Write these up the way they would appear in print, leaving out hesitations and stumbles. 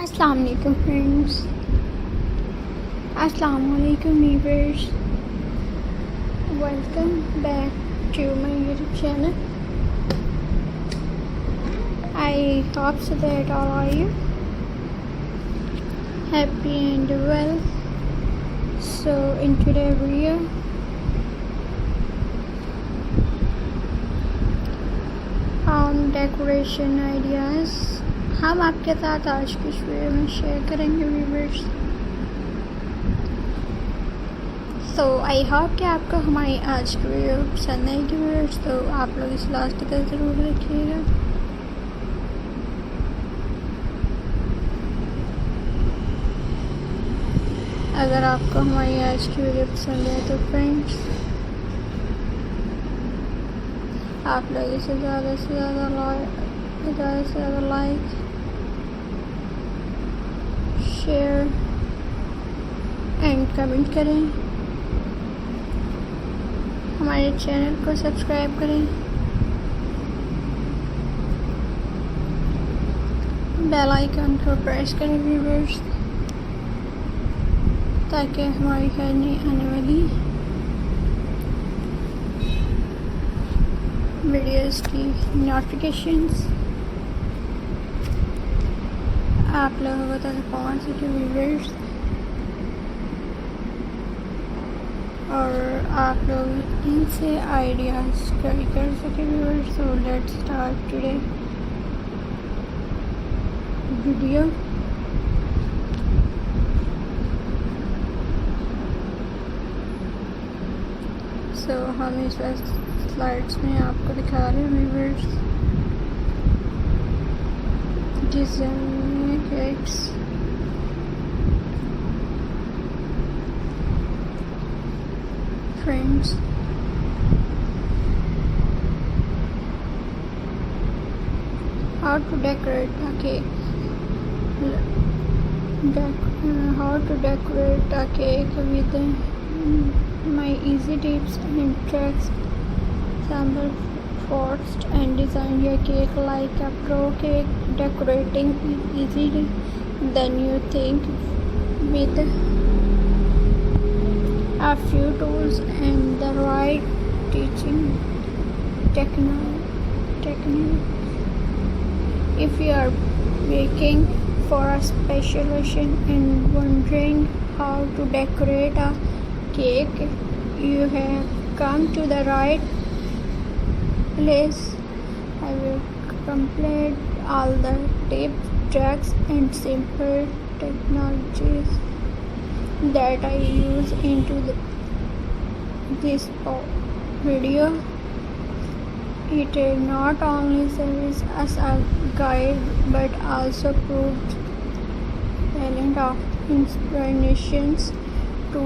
अस्सलाम वालेकुम फ्रेंड्स, अस्सलाम वालेकुम neighbors. Welcome back to my YouTube channel. I hope so that all are you happy and well. So in today's video, on decoration ideas, हम आपके साथ आज की इस वीडियो में शेयर करेंगे व्यूअर्स. सो आई होप कि आपको हमारी आज की वीडियो पसंद आएगी व्यूअर्स, तो आप लोग इस लास्ट तक ज़रूर देखिएगा. अगर आपको हमारी आज की वीडियो पसंद है तो फ्रेंड्स आप लोग इसे ज़्यादा से ज़्यादा लाइक, शेयर एंड कमेंट करें. हमारे चैनल को सब्सक्राइब करें, बेल आइकन को प्रेस करें व्यूअर्स, ताकि हमारी हर नई आने वाली वीडियोस की नोटिफिकेशंस आप लोगों तक पहुँच सके व्यूअर्स, और आप लोग इनसे आइडियाज़ कैरी कर सके viewers. So let's start today video. सो हम इस वक्त स्लाइड्स में आपको दिखा रहे हैं viewers design cakes. Friends how to decorate a cake. How to decorate a cake with my easy tips and tricks. Sample first and design your cake like a pro cake. Decorating is easier than you think with a few tools and the right teaching technique. If you are baking for a special occasion and wondering how to decorate a cake, you have come to the right place. I will complete all the tips, tricks and simple technologies that I use into this video. It not only serves as a guide but also proves talent of inspirations to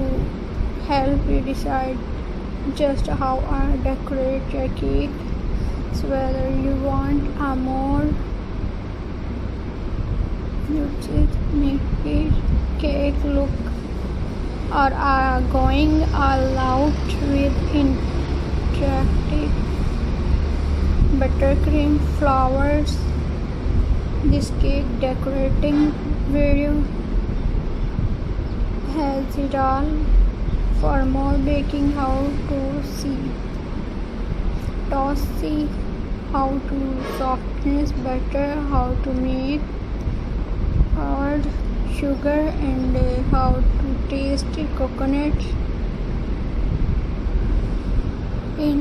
help you decide just how to decorate your cake. So whether you want a more unique cake look or are going all out with interactive buttercream flowers, this cake decorating video has it all. For more baking, how to see how to soften butter, how to make hard sugar and how to taste coconut in